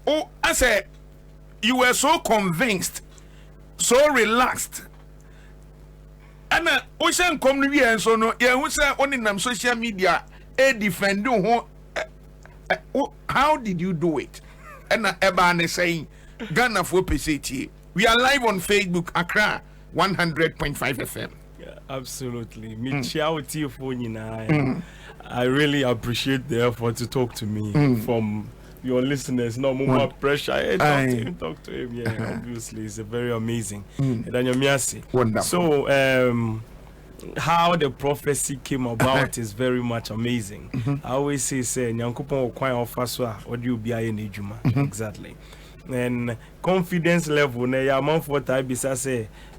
Oh, I said you were so convinced, so relaxed. And ocean come here and so no, yeah, we say on social media, defend you. How did you do it? And Ebane saying, Ghana for PCT. We are live on Facebook, Accra 100.5 FM. Yeah, absolutely. I really appreciate the effort to talk to me from your listeners. No more pressure. Hey, talk to him. Yeah, obviously, it's a very amazing. Wonderful. So, how the prophecy came about is very much amazing. I always say, exactly. And confidence level,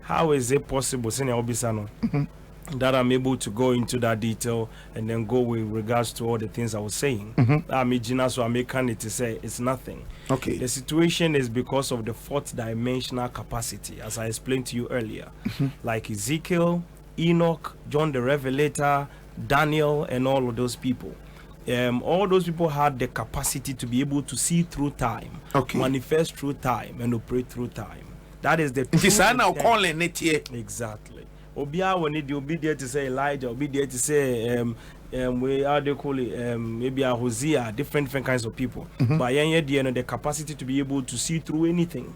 how is it possible that I'm able to go into that detail and then go with regards to all the things I was saying? So I'm making it to say it's nothing. Okay. The situation is because of the fourth dimensional capacity, as I explained to you earlier, like Ezekiel, Enoch, John the Revelator, Daniel, and all of those people. All those people had the capacity to be able to see through time, manifest through time, and operate through time. That is the calling it here. Exactly. Obia when it will be there to say Elijah, will be there to say we are they call it maybe a Hosea, different kinds of people. But the capacity to be able to see through anything.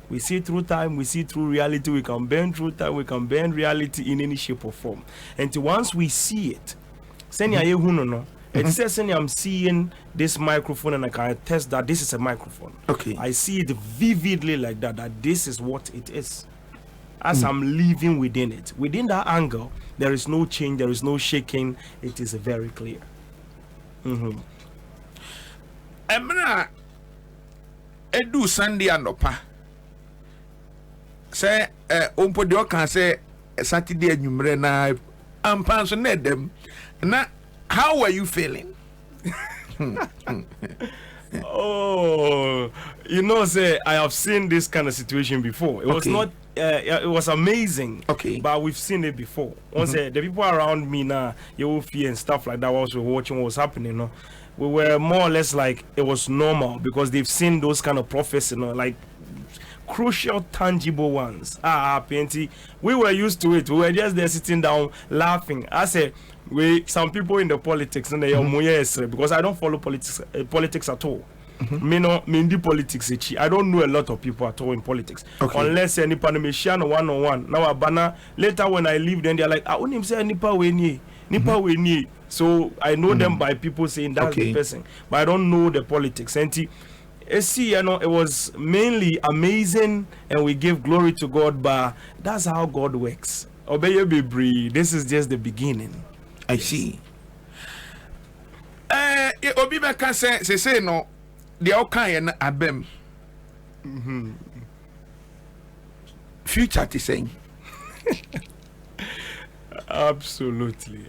We see through time, we see through reality, we can bend through time, we can bend reality in any shape or form. And once we see it, it says I'm seeing this microphone and I can attest that this is a microphone. Okay. I see it vividly like that this is what it is. As I'm living within it. Within that angle, there is no change, there is no shaking. It is very clear. Edu Sunday anopa. Say Ompodio can say Saturday numre na ampanso na dem. Na how were you feeling? Oh, say I have seen this kind of situation before. It was not it was amazing. Okay. But we've seen it before. Once the people around me now, you fear and stuff like that, was watching what was happening, we were more or less like it was normal because they've seen those kind of prophets, like crucial, tangible ones. Plenty. We were used to it. We were just there sitting down laughing. I said, some people in the politics and they are because I don't follow politics at all. Politics. I don't know a lot of people at all in politics. Unless any Panamanian one-on-one. Now Abana later when I leave, then they're like, I wouldn't say Nipa we so I know them by people saying that's the person. But I don't know the politics. And it was mainly amazing and we give glory to God, but that's how God works. Obey be breathe. This is just the beginning. I see. Obi can say no, the okay and abem. Future to saying. Absolutely.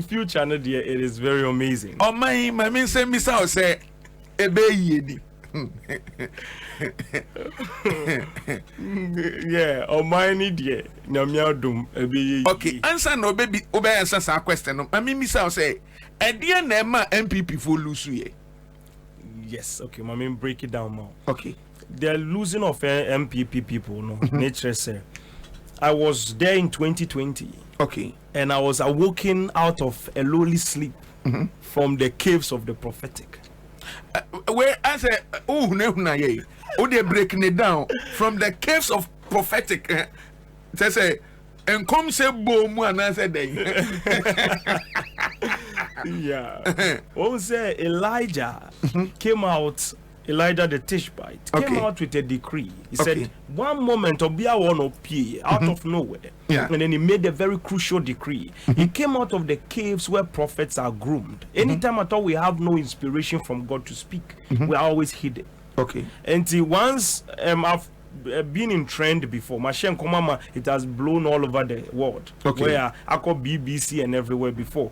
Future it is very amazing. Oh my mean say Miss House say ebe yeah, or mine idea. Okay, answer no baby obey answer our question. I mean Miss House say a dear Nema MPP for lose. Yes, okay, I mean break it down more. Okay. The losing of MPP people, nature say. I was there in 2020. Okay. And I was awoken out of a lowly sleep from the caves of the prophetic. Where I say, they're breaking it down from the caves of prophetic. They say, and come say boom, and I said, yeah. Also, Elijah came out. Elijah the Tishbite came out with a decree. He said, one moment of be one appear out of nowhere. Yeah. And then he made a very crucial decree. He came out of the caves where prophets are groomed. Anytime at all we have no inspiration from God to speak, we are always hidden. Okay. Until once I've been in trend before. Machine Komama, it has blown all over the world. Where I call BBC and everywhere before.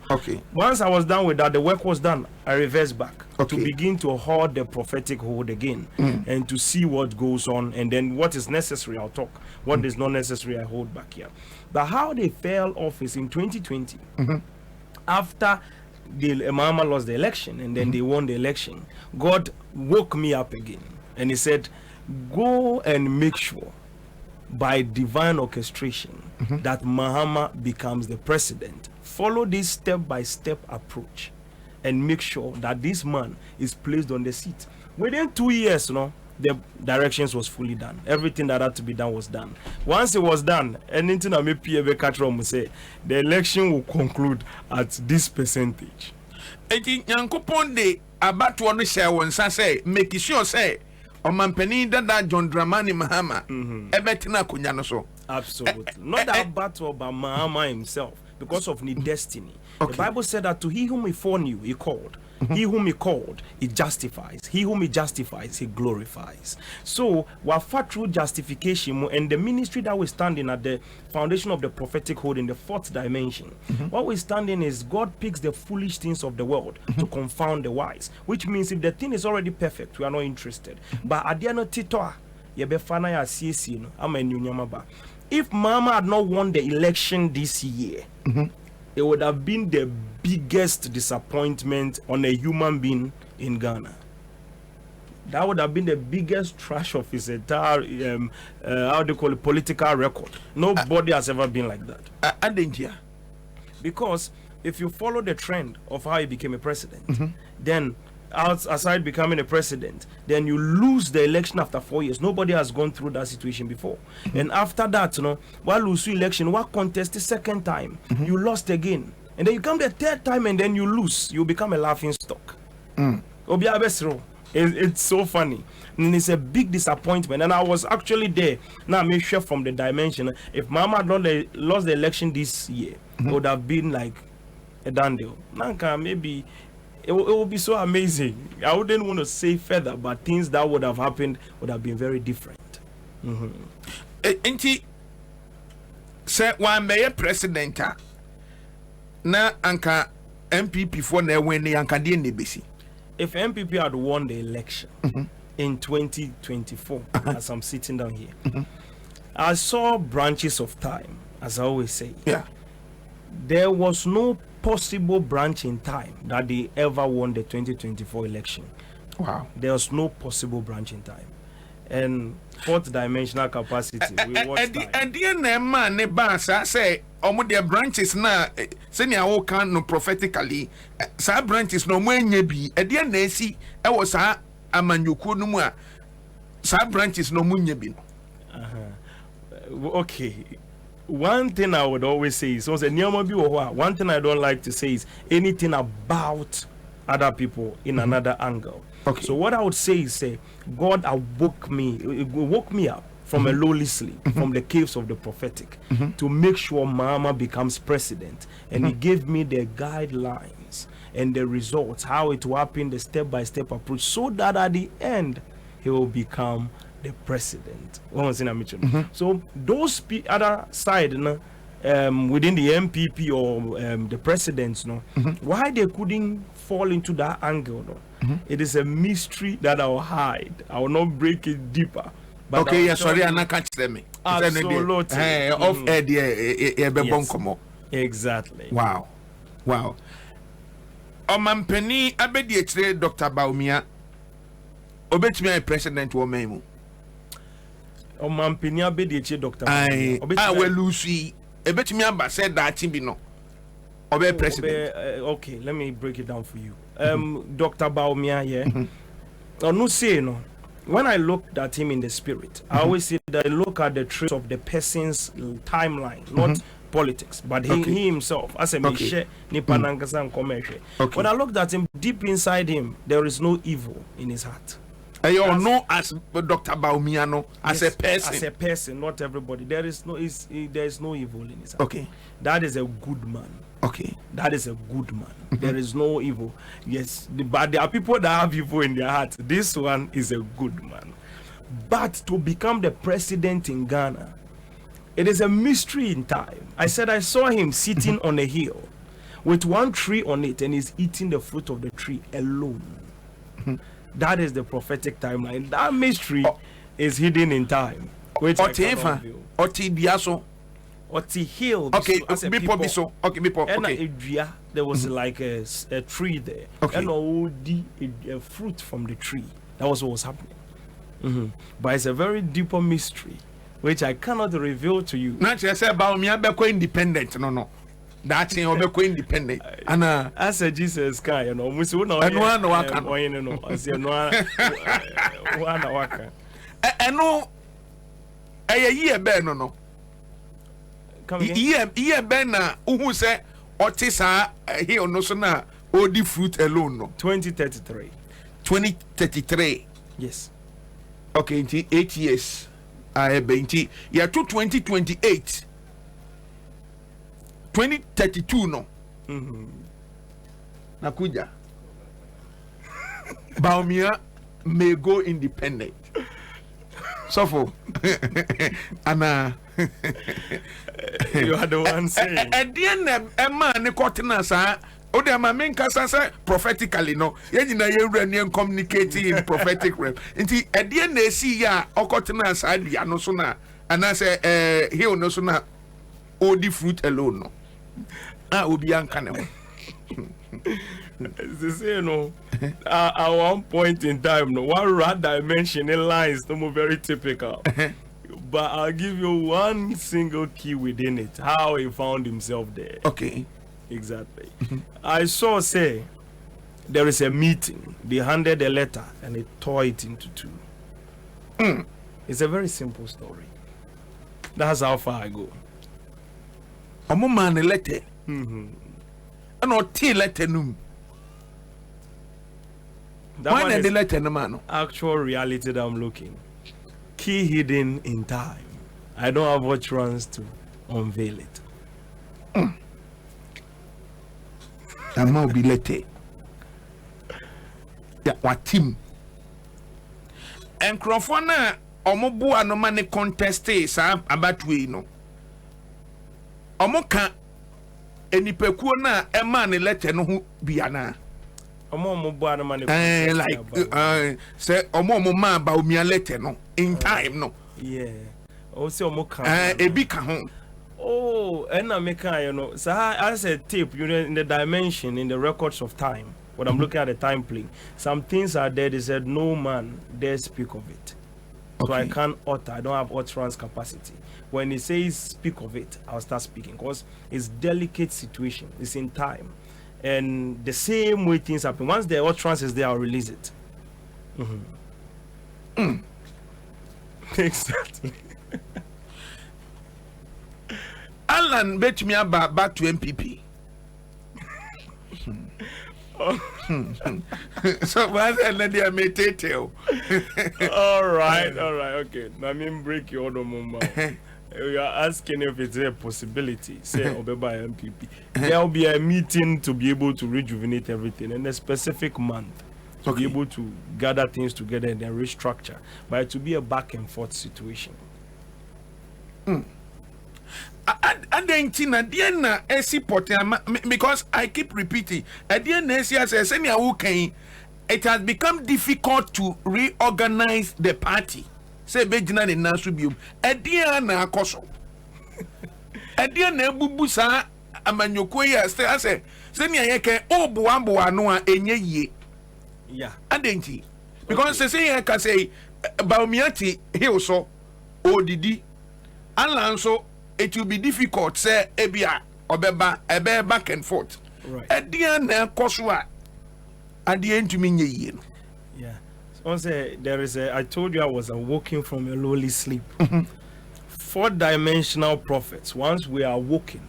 Once I was done with that, the work was done. I reversed back to begin to hold the prophetic hold again and to see what goes on, and then what is necessary, I'll talk. What is not necessary, I hold back here. But how they fell off is in 2020, after the Mahama lost the election and then they won the election, God woke me up again. And he said, go and make sure by divine orchestration that Mahama becomes the president. Follow this step-by-step approach and make sure that this man is placed on the seat. Within 2 years, the directions was fully done. Everything that had to be done was done. Once it was done, anything I may say, the election will conclude at this percentage. Yankopon de abatu no share won say make sure say omampani dada John Dramani Mahama ebetina kunya no so. Absolutely. Not that battle about Mahama himself, because of his destiny. Okay. The Bible said that to he whom he foreknew, he called. He whom he called, he justifies. He whom he justifies, he glorifies. So, we're far through justification and the ministry that we're standing at the foundation of the prophetic hold in the fourth dimension. What we're standing is God picks the foolish things of the world to confound the wise. Which means if the thing is already perfect, we are not interested. But at the end of Titoa, if Mahama had not won the election this year, it would have been the biggest disappointment on a human being in Ghana. That would have been the biggest trash of his entire, how do you call it, political record. Nobody has ever been like that. I didn't hear. Because if you follow the trend of how he became a president, then aside becoming a president, then you lose the election after 4 years. Nobody has gone through that situation before. And after that, while lose election, what contest the second time, you lost again. And then you come the third time and then you lose. You become a laughing stock. It's so funny. And it's a big disappointment. And I was actually there. Now I'm sure from the dimension, if Mahama had not lost the election this year, it would have been like a done deal. Nanka, maybe it would be so amazing. I wouldn't want to say further, but things that would have happened would have been very different. Enti say one mayor president na anka MPP for na win the anka de nebesi. If MPP had won the election in 2024, as I'm sitting down here, I saw branches of time, as I always say. Yeah. There was no possible branch in time that they ever won the 2024 election. Wow. There was no possible branch in time. And fourth dimensional capacity, we watch time. And the man ne ba say omo the branches na senior wo kan no prophetically sa branches no mo anya bi e de na esi e wo sa amanyoko no mu a sa branches no mo nya bi no. Okay. One thing I would always say is, one thing I don't like to say is anything about other people in another angle. Okay. So what I would say is, God woke me up from a lowly sleep, from the caves of the prophetic, to make sure Mahama becomes president. And he gave me the guidelines and the results, how it will happen, the step-by-step approach, so that at the end, he will become the president. So those other side within the MPP or the presidents, why they couldn't fall into that angle, it is a mystery that I will hide. I will not break it deeper. But okay, yeah, sorry, I can't tell me. Absolutely. Off air, exactly. Wow. Omampeni abedi etre Dr. Baumia obetumi president wo memu. Omampeni abedi etre Dr. Baumia welusi ebetumi aba said that bi no obe president. Okay, let me break it down for you. Dr. Baumia, no say no. When I looked at him in the spirit, I always say that I look at the trace of the person's timeline, not politics, but he himself, as a Meshe, Nipanangasan commercial. When I looked at him, deep inside him, there is no evil in his heart. You know, as Dr. Baumiano, as a person. As a person, not everybody. There is no evil in his heart. Okay. That is a good man. Okay. That is a good man. There is no evil. Yes, but there are people that have evil in their heart. This one is a good man. But to become the president in Ghana, it is a mystery in time. I said I saw him sitting on a hill with one tree on it, and he's eating the fruit of the tree alone. That is the prophetic timeline. That mystery is hidden in time. Which Oti hill. Okay, before. Okay, before. Okay. There was like a tree there. Okay. And a fruit from the tree. That was what was happening. But it's a very deeper mystery, which I cannot reveal to you. Not just about me, I'm independent. No. That's in Obeko independent. And as a Jesus guy, you know, we know and one waka. No, as you know, one waka. And no, a year ben no. Come again. Year ben na who say Otisa here no so na odi fruit alone no. 2033. 2033. Yes. Okay, 8 years. I benti. Yeah, to 2028. 2032 no. Nakuja. Baumia may go independent. So for Anna. You are the one saying. At the end, a man, the cottonasa. Oh, the main cassa prophetically, no. You're communicating in prophetic realm. Indeed, at the end, they see ya, or cottonasa, idea, no sooner. And I say, here no sooner, all the fruit alone, no. I will be uncanny. You know, at one point in time, no one rat dimension in lines, no more very typical. But I'll give you one single key within it, how he found himself there. Okay. Exactly. I saw, say, there is a meeting. They handed a letter and they tore it into two. It's a very simple story. That's how far I go. A man a letter. And not tea letter num. Why not the letter no man? Actual reality that I'm looking. Key hidden in time. I don't have utterance to unveil it. That might be letter. Yeah, what team? And Crofona Omobu no money contest is about we no. Omoka any pekuana a man letter no biana. Like say Omo man about me letter no in time no. Yeah. Also Omoka a big home. Oh, and I make you know. So I said tape, you know, in the dimension, in the records of time. When I'm looking at the time plane, some things are there. They said no man dare speak of it. So I can't utter. I don't have utterance capacity. When he says speak of it, I'll start speaking because it's delicate situation. It's in time, and the same way things happen. Once the utterance is there, I'll release it. Exactly. Alan bet me about back to MPP. So what's another meditate? All right, okay. I mean, break your other moment. We are asking if it's a possibility. Say, Obeba MPP. There will be a meeting to be able to rejuvenate everything in a specific month. To be able to gather things together and then restructure. But it will be a back and forth situation. And then Tina Diana because I keep repeating at the end it has become difficult to reorganize the party. Say Bejina in Nasubium. At the end Koso. At the end Bubusa Amanyokoya say Senia Yeke O Buambo Anoa enye ye. Yeah. Adenti. Because say I can say Baumiati he also Odidi Alanso. It will be difficult, say, Ebia, Obeba, Ebe back and forth. Right. At the end, Kosua, at the end to me, yeah. So say there is I told you I was awoken from a lowly sleep. 4-dimensional prophets. Once we are awoken,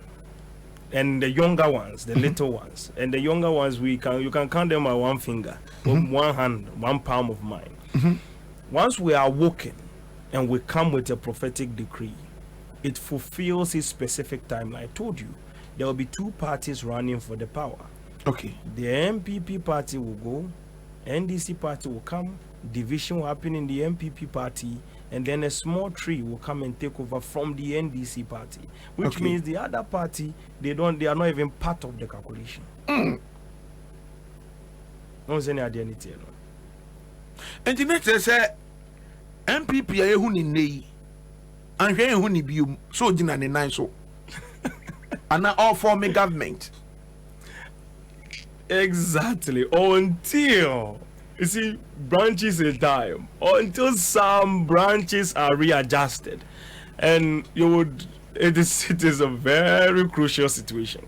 and the younger ones, the little ones, and the younger ones, you can count them by one finger, one hand, one palm of mine. Once we are awoken, and we come with a prophetic decree. It fulfills his specific timeline. I told you there will be two parties running for the power. Okay. The MPP party will go, NDC party will come, division will happen in the MPP party, and then a small tree will come and take over from the NDC party, which means the other party they are not even part of the calculation. No any identity. And the next say MPP are who ni and here who ni bium so jina ni nine so and all form a government. Exactly. Until You see, branches in time until some branches are readjusted, and you would. It is a very crucial situation.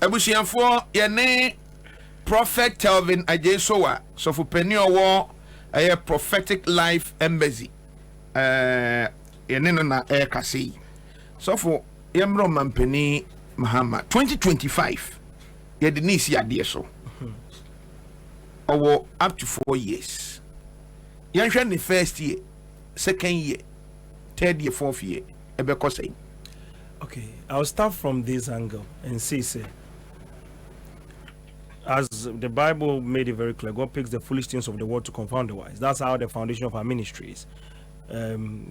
Abusianfo yene Prophet Telvin Ajesowa so for penny or a prophetic life embassy yene na kasi so for yemro mampeni Mahama 2025 ye de nisi ade so or up to 4 years yanhwe the first year, second year, third year, fourth year ebeko say. Okay, I'll start from this angle and say, as the Bible made it very clear, God picks the foolish things of the world to confound the wise. That's how the foundation of our ministry is.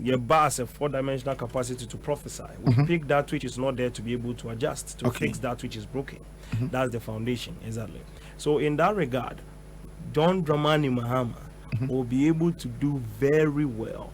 Your boss a 4-dimensional capacity to prophesy. We pick that which is not there to be able to adjust, to fix that which is broken. That's the foundation, exactly. So in that regard, John Dramani Mahama will be able to do very well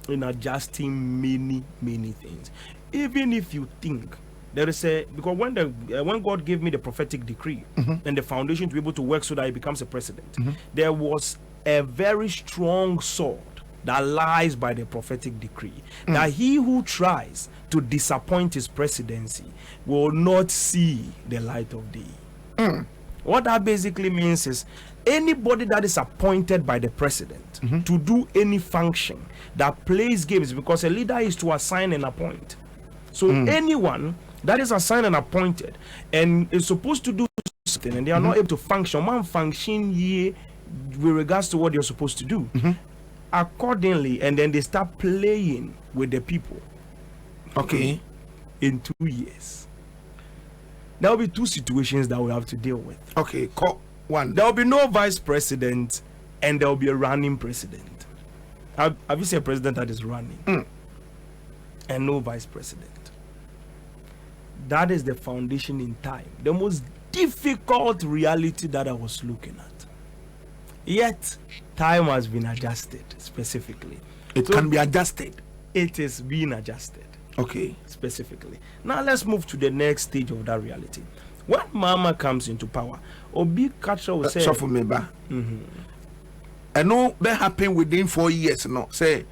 in adjusting many things. Even if you think there is a, because when God gave me the prophetic decree and the foundation to be able to work so that it becomes a precedent, there was a very strong sword that lies by the prophetic decree that he who tries to disappoint his presidency will not see the light of day. What that basically means is anybody that is appointed by the president to do any function that plays games, because a leader is to assign and appoint. So anyone that is assigned and appointed and is supposed to do something and they are not able to function, man function here with regards to what you're supposed to do accordingly, and then they start playing with the people. Okay. In 2 years. There will be two situations that we have to deal with. Okay, one. There will be no vice president and there will be a running president. Have you seen a president that is running? And no vice president? That is the foundation in time. The most difficult reality that I was looking at. Yet, time has been adjusted specifically. It can be adjusted. It is being adjusted. Okay. Specifically. Now let's move to the next stage of that reality. When Mama comes into power, Obi Catcher will say, so for me, I know that happened within 4 years. No, say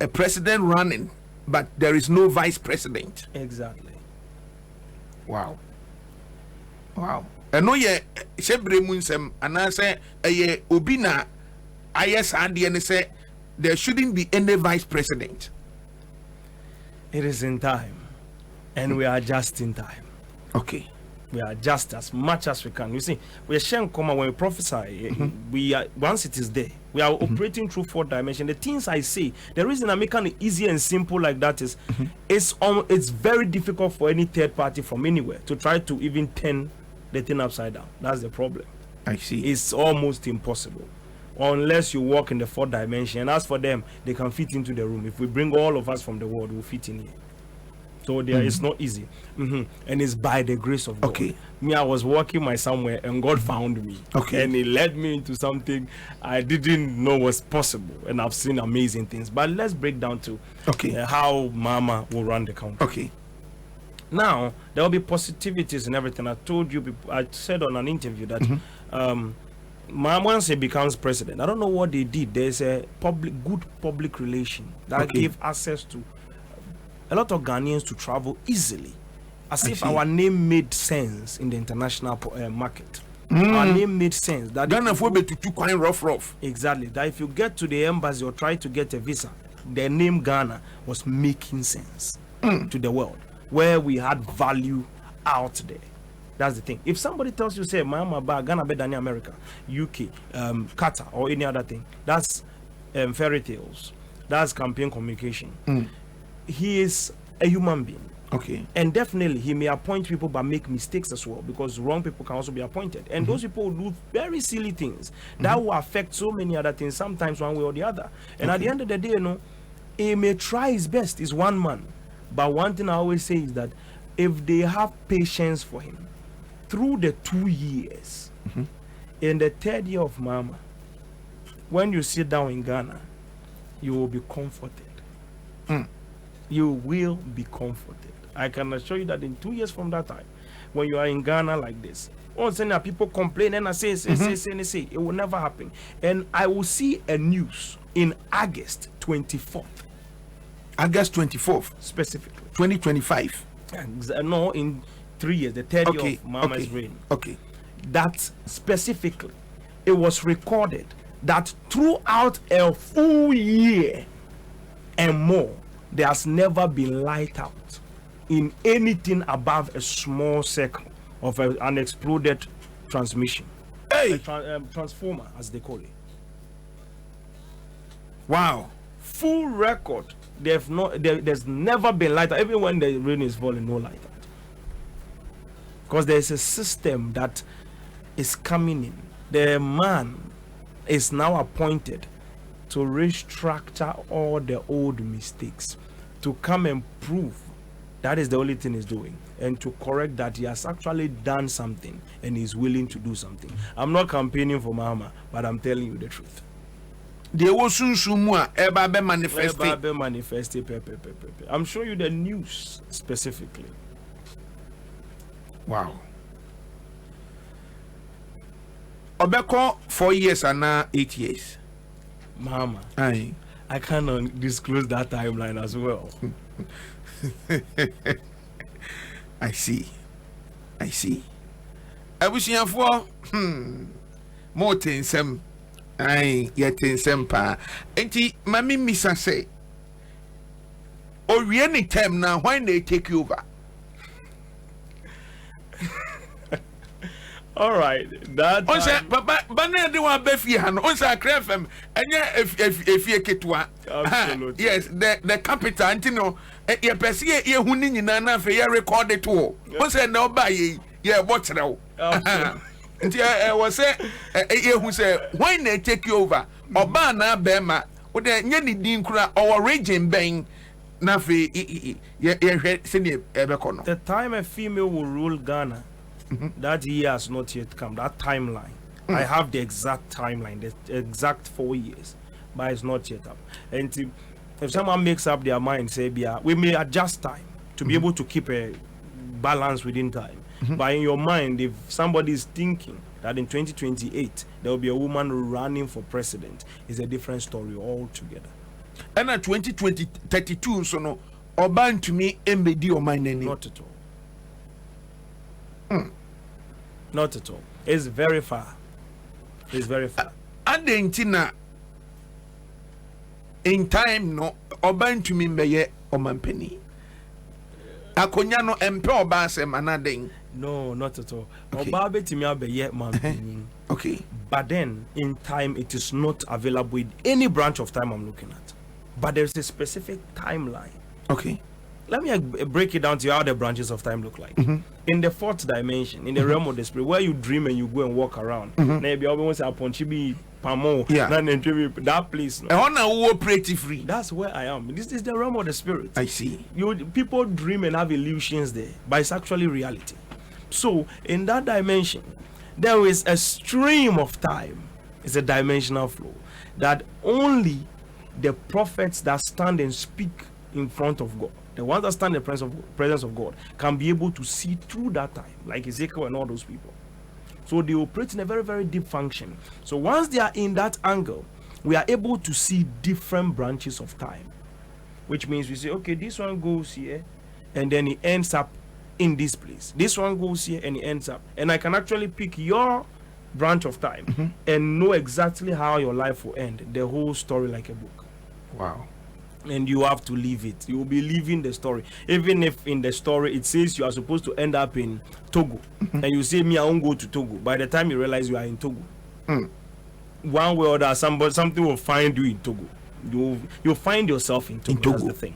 a president running, but there is no vice president. Exactly. Wow. I know ye shebre munsem and I say ye obina IS and say there shouldn't be any vice president. It is in time, and we are just in time. Okay. We are just as much as we can. You see, we are sharing common when we prophesy. We are, once it is there, we are operating through 4 dimensions. The things I say, the reason I'm making it easy and simple like that is, it's very difficult for any third party from anywhere to try to even turn the thing upside down. That's the problem. I see. It's almost impossible unless you walk in the 4th dimension. And as for them, they can fit into the room. If we bring all of us from the world, we'll fit in here. So there it's not easy. And it's by the grace of God. Okay. Me, I was walking my somewhere and God found me. Okay. And he led me into something I didn't know was possible. And I've seen amazing things. But let's break down to how Mama will run the country. Okay. Now, there will be positivities and everything. I told you, I said on an interview that once he becomes president, I don't know what they did. There's a good public relation that gave access to a lot of Ghanaians to travel easily, as if our name made sense in the international market. Our name made sense. That Ghana for be to quite rough. Exactly. That if you get to the embassy or try to get a visa, the name Ghana was making sense to the world, where we had value out there. That's the thing. If somebody tells you, say, Mahama ba Ghana better than America, UK, Qatar, or any other thing, that's fairy tales. That's campaign communication. He is a human being. Okay. And definitely he may appoint people but make mistakes as well, because wrong people can also be appointed. And those people will do very silly things that will affect so many other things, sometimes one way or the other. And at the end of the day, you know, he may try his best. He's one man. But one thing I always say is that if they have patience for him through the 2 years, in the 3rd year of Mama, when you sit down in Ghana, you will be comforted. You will be comforted. I can assure you that in 2 years from that time, when you are in Ghana like this. Once in people complain and I say, it will never happen. And I will see a news in August 24th. August 24th, specifically. 2025. No, in 3 years, the third year of Mahama's reign. Okay. That specifically, it was recorded that throughout a full year and more, there has never been light out in anything above a small circle of an exploded transmission. Hey! Transformer, as they call it. Wow. Full record. There's never been light out. Even when the rain is falling, no light out. Because there's a system that is coming in. The man is now appointed to restructure all the old mistakes, to come and prove that is the only thing he's doing, and to correct that he has actually done something and he's willing to do something. I'm not campaigning for Mahama, but I'm telling you the truth. There was soon manifest. I'm showing you the news specifically. Wow. Obeko 4 years and now 8 years. Mahama. Aye. I cannot disclose that timeline as well. I see. I wish you for more things. Aye, yet in Sempa. Enti, Mammy Missa say, or any time now, why they take you over? All right, that. But do want Befi and also Crefem, and yeah, if you get one. Absolutely. Yes, the capital, and you know, you perceive you who need nana for your record it all. What's that now by yeah, what's now? I was say, who say, why they take you over? Obana Bema, with the Yenny Dinkra or Raging Bang, Nafi, the time a female will rule Ghana, that year has not yet come. That timeline, I have the exact timeline, the exact 4 years, but it's not yet up. And if someone makes up their mind, say, we may adjust time to be able to keep a balance within time. But in your mind, if somebody is thinking that in 2028 there will be a woman running for president, it's a different story altogether. And at 2032, so no, Oban to me, MBD or my name. Not at all. Not at all. It's very far. It's very far. And the intina in time, no, Oban to me, Baye or Mampeni. Akonyano empe oba asem anading. No, not at all. Oba betimi abeye man. Okay. But then in time it is not available in any branch of time I'm looking at. But there's a specific timeline. Okay. Let me break it down to you how the branches of time look like. In the fourth dimension, in the realm of the spirit, where you dream and you go and walk around. Maybe I want to upon Chibi Pamo. Yeah. That place. I want to operate free. That's where I am. This is the realm of the spirit. I see. People dream and have illusions there, but it's actually reality. So in that dimension, there is a stream of time. It's a dimensional flow that only the prophets that stand and speak in front of God, the ones that stand in the presence of God, can be able to see through that time, like Ezekiel and all those people. So they operate in a very, very deep function. So once they are in that angle, we are able to see different branches of time, which means we say, okay, this one goes here, and then it ends up in this place. This one goes here, and it ends up. And I can actually pick your branch of time and know exactly how your life will end, the whole story like a book. Wow. And you have to live it. You will be living the story. Even if in the story it says you are supposed to end up in Togo, and you say, me, I won't go to Togo. By the time you realize you are in Togo, one way or the other, something will find you in Togo. You'll find yourself in Togo. That's the thing.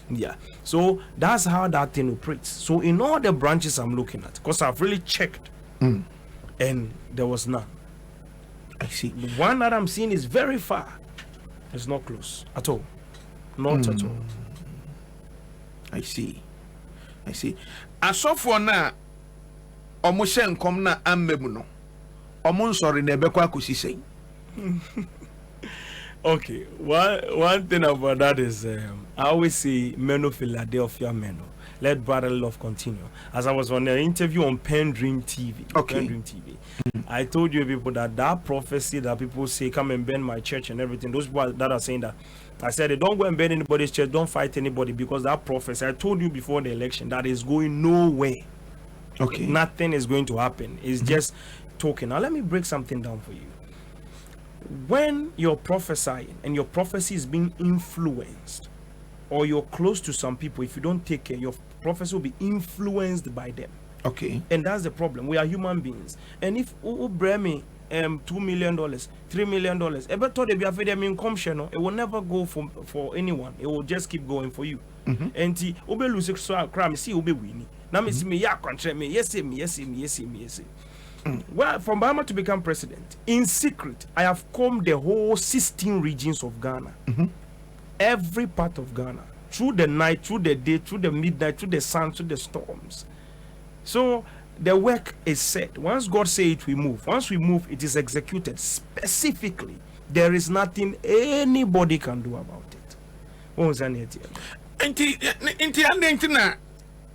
Yeah. So that's how that thing operates. So in all the branches I'm looking at, because I've really checked, and there was none. I see. The one that I'm seeing is very far. It's not close at all. Not at all. I see. Asofo na omo hye nkom na ammemu no. Omo nsori na ebekwa akosi sei. Okay, one thing about that is I always say men of Philadelphia men. Let brotherly love continue. As I was on an interview on Pen Dream TV, Pen Dream TV, I told you people that prophecy that people say come and bend my church and everything. Those people that are saying that, I said don't go and bend anybody's church, don't fight anybody, because that prophecy I told you before the election that is going nowhere. Okay, nothing is going to happen. It's just talking. Now let me break something down for you. When you're prophesying and your prophecy is being influenced, or you're close to some people, if you don't take care, your prophecy will be influenced by them. Okay. And that's the problem. We are human beings. And if you bring me $2 million, $3 million, ever thought they be afraid of income channel, it will never go for anyone. It will just keep going for you. And the ube lose so crime, see ube winning. Now me see me ya contract me, yes. Well, from Mahama to become president, in secret, I have combed the whole 16 regions of Ghana. Every part of Ghana, through the night, through the day, through the midnight, through the sun, through the storms. So the work is set. Once God says it, we move. Once we move, it is executed specifically. There is nothing anybody can do about it. What was that? Inti na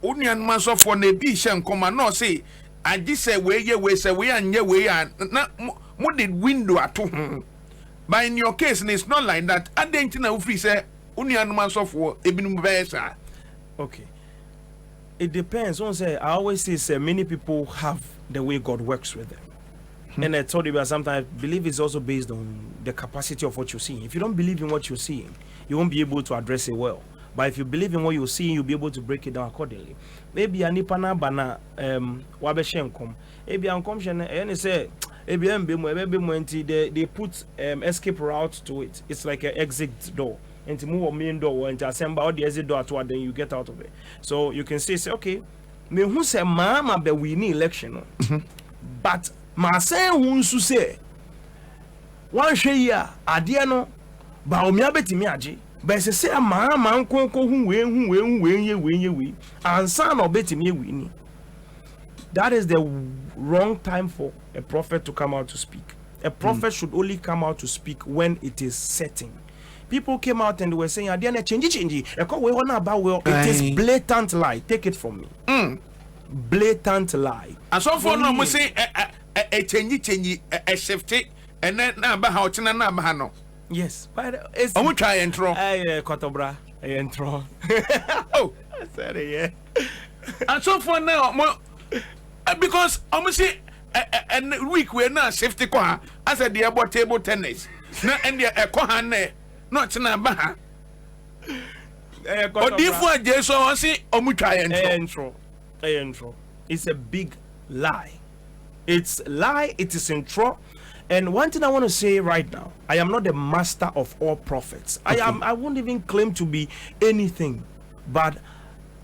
union maso for ne bi shem koma no say I just say we say we anye we na mo did window ato. But in your case, it's not like that. I didn't know if we say union maso for ebinum versa. Okay. It depends. I always say many people have the way God works with them. And I told you that sometimes belief is also based on the capacity of what you're seeing. If you don't believe in what you're seeing, you won't be able to address it well. But if you believe in what you're seeing, you'll be able to break it down accordingly. Maybe a nipana bana wabeshenkom. Maybe uncomption and say they put escape route to it. It's like an exit door. And to move a main door and to assemble all the exit door toward, then you get out of it. So you can say okay, me who say Mahama be winning election. But ma say who say one share adiano ba omia betimi age. But say Mahama nkonko hu we ansa no betimi wini. That is the wrong time for a prophet to come out to speak. A prophet should only come out to speak when it is setting. People came out and they were saying, change. It is blatant lie. Take it from me. Blatant lie. And so for no, we say a change, a safety, and then now how to no. Yes, but it's. I'm try intro. Kotobra, intro. Oh, I said it, yeah. And so for now, because I'm say a week we're not safety qua. I said the about table tennis. Now and the kohane. Not na baha. Odifo Jesu won say omutwa intro. It's a big lie. It's lie, it is intro. And one thing I want to say right now, I am not the master of all prophets. Okay. I won't even claim to be anything, but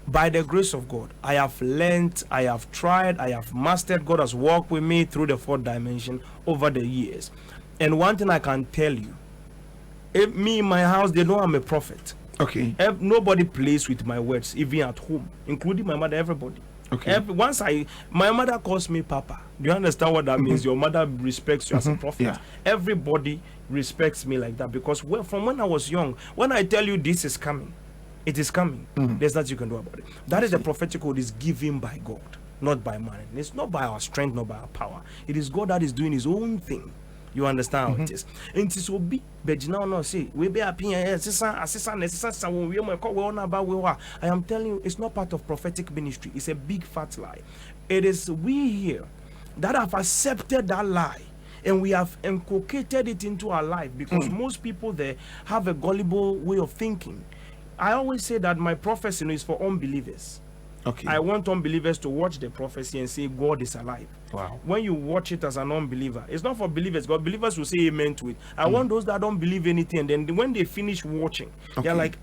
by the grace of God, I have learned, I have tried, I have mastered. God has walked with me through the fourth dimension over the years. And one thing I can tell you, if me in my house, they know I'm a prophet. Okay. Nobody plays with my words, even at home, including my mother, everybody. Okay. My mother calls me Papa. Do you understand what that means? Your mother respects you as a prophet. Yeah. Everybody respects me like that because from when I was young, when I tell you this is coming, it is coming. There's nothing you can do about it. That is the prophetic word is given by God, not by man. It's not by our strength, not by our power. It is God that is doing his own thing. You understand how it is? And it will be, but now no say we be happy. I am telling you, it's not part of prophetic ministry. It's a big fat lie. It is we here that have accepted that lie and we have inculcated it into our life because most people there have a gullible way of thinking. I always say that my prophecy is for unbelievers. Okay. I want unbelievers to watch the prophecy and say God is alive. Wow. When you watch it as an unbeliever, it's not for believers. God, believers will say amen to it. I want those that don't believe anything, and then when they finish watching, they're like,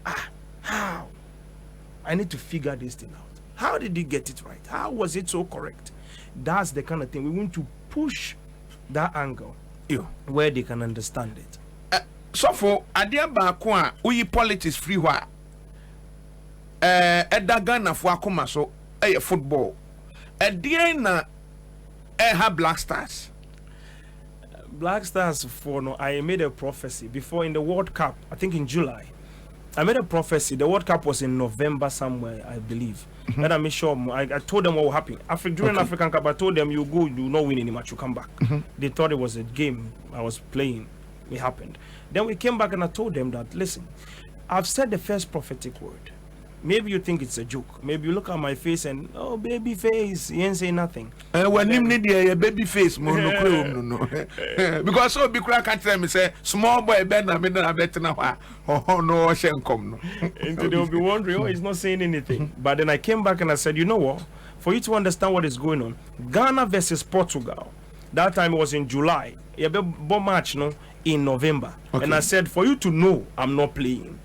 how? I need to figure this thing out. How did he get it right? How was it so correct? That's the kind of thing we want to push that angle where they can understand it. So for Adia Bakwa, we politics free wa. Ghana for akoma so football. Na have Black Stars. Black Stars for no, I made a prophecy before in the World Cup, I think in July. I made a prophecy. The World Cup was in November somewhere, I believe. Then I made sure I told them what will happen. During African Cup, I told them you go, you not win any match, you come back. They thought it was a game I was playing. It happened. Then we came back and I told them that, listen, I've said the first prophetic word. Maybe you think it's a joke. Maybe you look at my face and, oh, baby face, he ain't say nothing. When him need a baby face, no. Because so big crack at them say, small boy, Ben, I'm in a better now. Oh, no, I shan't come. And they'll be wondering, oh, he's not saying anything. But then I came back and I said, you know what? For you to understand what is going on, Ghana versus Portugal, that time it was in July. Yeah, but match, no, in November. Okay. And I said, for you to know, I'm not playing.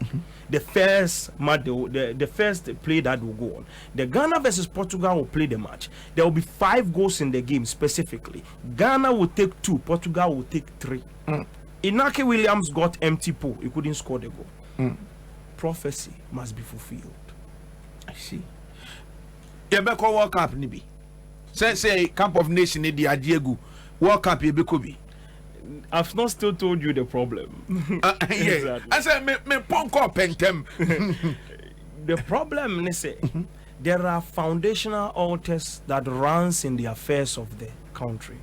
The first match, the first play that will go on, the Ghana versus Portugal will play the match. There will be 5 goals in the game specifically. Ghana will take 2, Portugal will take 3. Inaki Williams got empty pole. He couldn't score the goal. Prophecy must be fulfilled. I see. Yebeko World Cup nibi. Say Camp of Nation in the Adiegu World Cup yebeko bi. I've not still told you the problem. Exactly. I said, me ponko pentem. The problem is there are foundational altars that runs in the affairs of the country.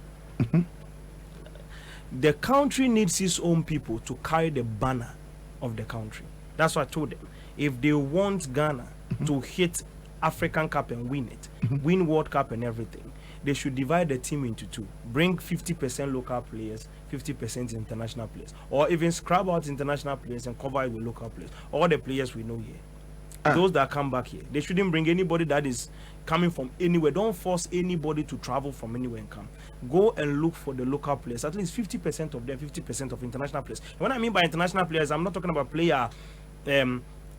The country needs its own people to carry the banner of the country. That's what I told them. If they want Ghana to hit African Cup and win it, win World Cup and everything, they should divide the team into 2. Bring 50% local players, 50% international players. Or even scrap out international players and cover it with local players. All the players we know here. Those that come back here. They shouldn't bring anybody that is coming from anywhere. Don't force anybody to travel from anywhere and come. Go and look for the local players. At least 50% of them, 50% of international players. And what I mean by international players, I'm not talking about player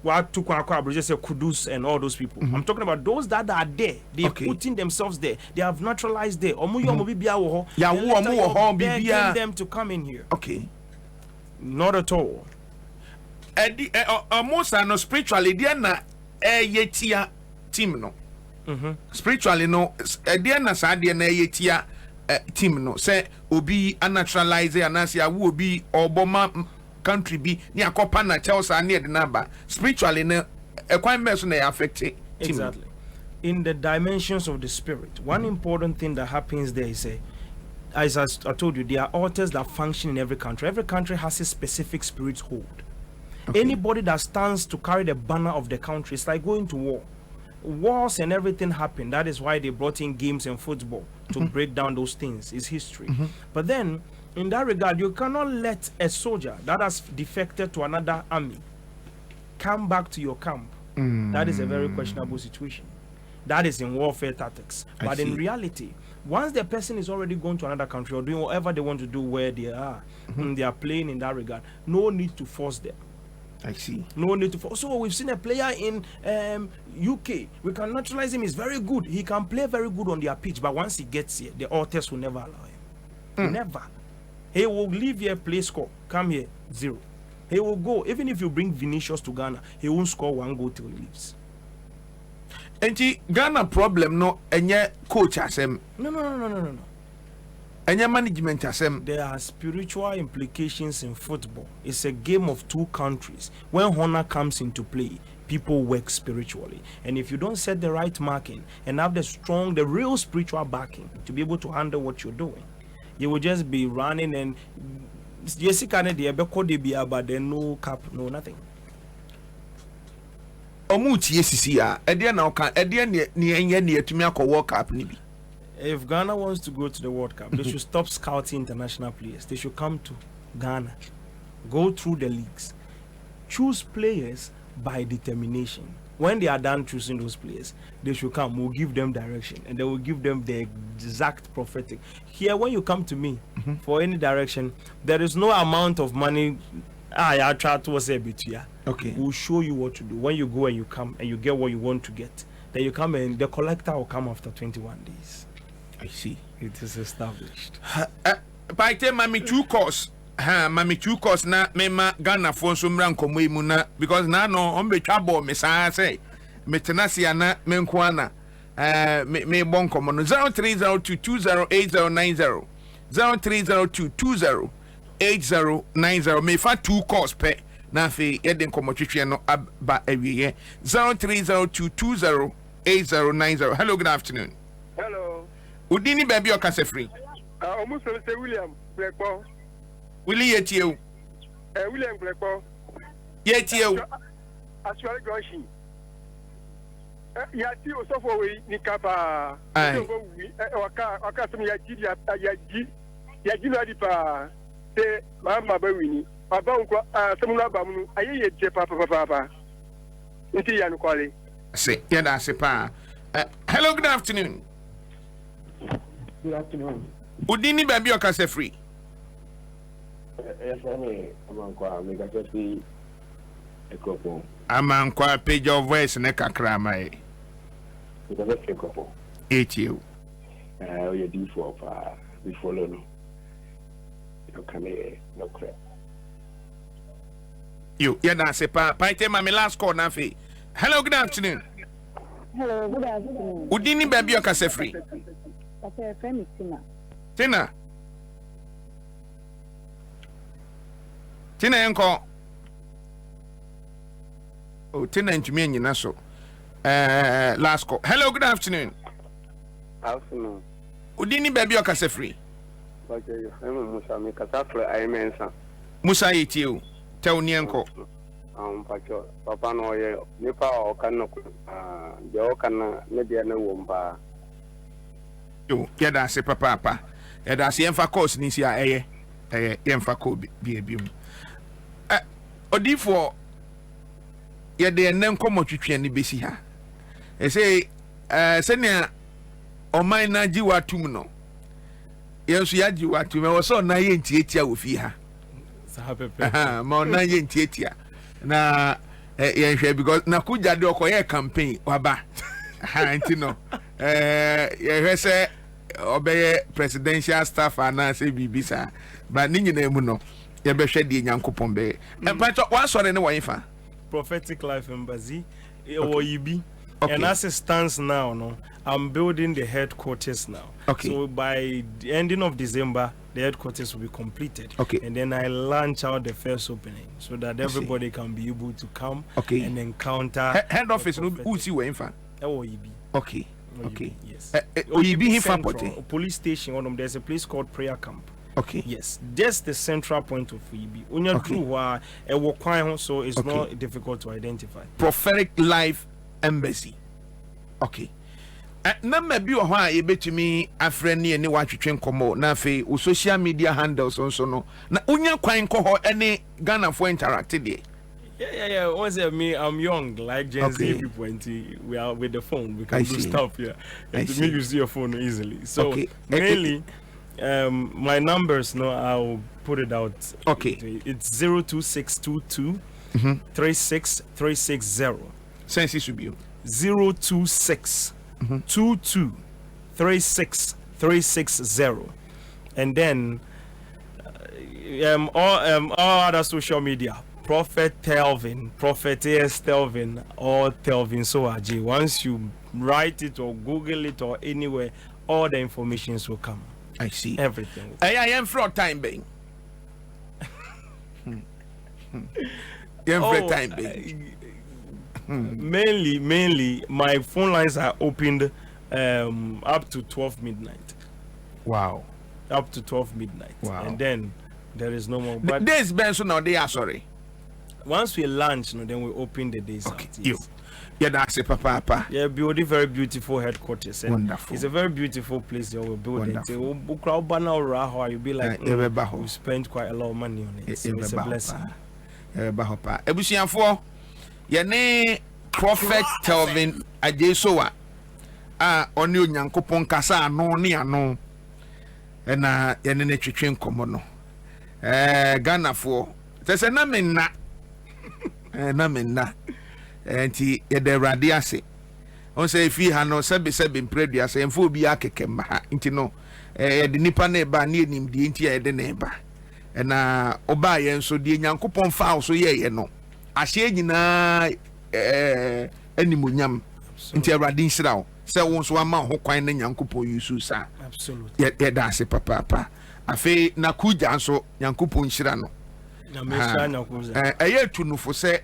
Kudus and all those people. I'm talking about those that are there. They're putting themselves there. They have naturalized there. Begging them to come in here. Okay. Not at all. Almost no spiritually, they na yetia team no. Spiritually no, they na sa they na yetia team no. Say obi naturalize anasi awu obi oboma country be ni akopa na Chelsea near the number spiritually na equipment na affect team. Exactly. In the dimensions of the spirit, one important thing that happens there is as I told you, there are altars that function in every country. Every country has a specific spirit hold. Anybody that stands to carry the banner of the country, it's like going to war. Wars and everything happen. That is why they brought in games and football to break down those things. It's history. But then, in that regard, you cannot let a soldier that has defected to another army come back to your camp. That is a very questionable situation. That is in warfare tactics. But in reality, once the person is already going to another country or doing whatever they want to do where they are playing in that regard, no need to force them. I see. No need to force. So we've seen a player in UK. We can naturalize him. He's very good. He can play very good on their pitch. But once he gets here, the altars will never allow him. Never. He will leave here, play, score. Come here, 0. He will go. Even if you bring Vinicius to Ghana, he won't score 1 goal till he leaves. And Ghana problem no enye coach asem. No. Enye management asem. There are spiritual implications in football. It's a game of 2 countries. When honor comes into play, people work spiritually. And if you don't set the right marking and have the real spiritual backing to be able to handle what you're doing, you will just be running and but then no cap, no nothing. If Ghana wants to go to the World Cup, they should stop scouting international players. They should come to Ghana, go through the leagues, choose players by determination. When they are done choosing those players, they should come. We'll give them direction, and they will give them the exact prophetic. Here, when you come to me for any direction, there is no amount of money. I try to say bit here. Okay. We'll show you what to do. When you go and you come and you get what you want to get, then you come and the collector will come after 21 days. I see. It is established. By the time 2 course. Mami 2 course na mema Ghana for so mra nkomo emu na because na no on betwa ball me sa say metenasia na menkwana me bon komo no 0302208090 0302208090 me fa 2 calls pe na fe yeden komo twetwe no aba awiye 0302208090. Hello, good afternoon. Hello. Udini baby okase free. Almost say William Blackball. Willie yetie William Blackball. yetie Actually Groshi. Yati osofo we ni kapa. Waka some yaji no adipa. Say Mahama ba wini. Baba unko semuna ba mu ayeye je papa. Nti ya no kwale. Say yada se pa. Hello, good afternoon. Good afternoon. Udini baby okase free. Yes, Amankwa page of voice ne kakra mai. Etio. You do for we follow no. You can no crap. You yada se pa. Paite ma me last call na fe. Hello, good afternoon. Hello, good afternoon. Udini baby okase free. Okay, friend Tina. Tina yanko. Oh, Tina ntumi anyina so. Last call. Hello, good afternoon. Afternoon. Udini baby okase free. Okay, I'm Musa me kasa for Imensa. Musa yetie o. Tell ni yanko. Pacho papa no ye nipa o kan no de o kan na de na wo mpa. Yo, yada se papa. Yada se yemfa course ni si a eye. Yemfa ko bi. Odifo yede enen komo twetwe ni besi ha. Say senia oman na ji watum no. Yenso ya ji watum e wo so na ye ntietia wo fi ha. Sa pepe. Ma na ye ntietia. Na yenhwe because na kuja de okoye campaign waba. Anti no. Ye say obeye presidential staff ana say bibisa. But ni nyina mu no. Ye be hwe de nyankopon be. Empacho wa sore ne wo yifa. Prophetic Life Embassy or EB. And as it stands now, no, I'm building the headquarters now. Okay. So by the ending of December, the headquarters will be completed. Okay. And then I launch out the first opening so that everybody can be able to come and encounter. Head office no who see we infa. OEB. Okay. OEB, Okay. Yes. OEB hin fa Central, pote. police station. One of them, there's a place called Prayer Camp. Okay. Yes, just the central point of EB. Unya Okay. so it's not difficult to identify. Prophetic Life Embassy. Okay. Na maybe o ho a ye betumi afreni ene wa twetwe nkomo na fe o social media handles so no na unya kwan ko ho ene Ghana for interact de. Yeah. Once me, I'm young, like Gen Okay. Z people. We are with the phone. We can I do see. stuff here. I And to see. me, you see your phone easily. So Okay. mainly, my numbers. No, I'll put it out. Okay. It's 02622 36360. Sense should be 026 22 36360. And then all other social media, Prophet Telvin, Prophet AS Telvin, or Telvin Soaji. Once you write it or Google it or anywhere, all the information will come. I see. Everything. I am for time being. Time being. Mainly, my phone lines are opened up to 12 midnight. Wow. Up to 12 midnight. Wow. And then there is no more. But This Benson now they are sorry. once we launch, then we open the days Okay. out. You. Yeah, that's a papa. Yeah, building very beautiful headquarters. And Wonderful. It's a very beautiful place they will build it. Wonderful. You'll be like, we spent quite a lot of money on it. So it's a blessing. Ebusianfo ye ne Prophet Telvin Ajesoa oni onyankopon kasa ano ne ano na ye ne twetwe nkomo no Ghana fo se na menna na menna enti ye de rade ase on say fi ha no sebe mpredua se mfo obi akeke ma ha enti no ye de nipa na ba na enim de enti ye de na ba na oba ye nso de nyankopon fa so ye no ahye nyina animonyam nti awrade nhyira wo se wo nso ama ho kwan na nyankopon yusu sa Absolutely. ye da ase papa afi na kuja nso Nyankopɔn nhyira no ɛyɛ tunufo sɛ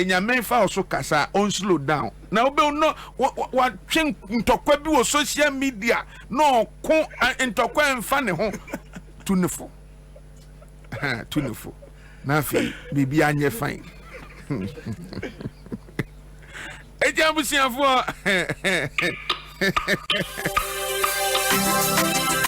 nyame fa so kasa on slow down na obe no wa twen ntokwa bi wo social media no ko ntokwa mfa ne ho tunufo na afi bibi anye fine eja busiafo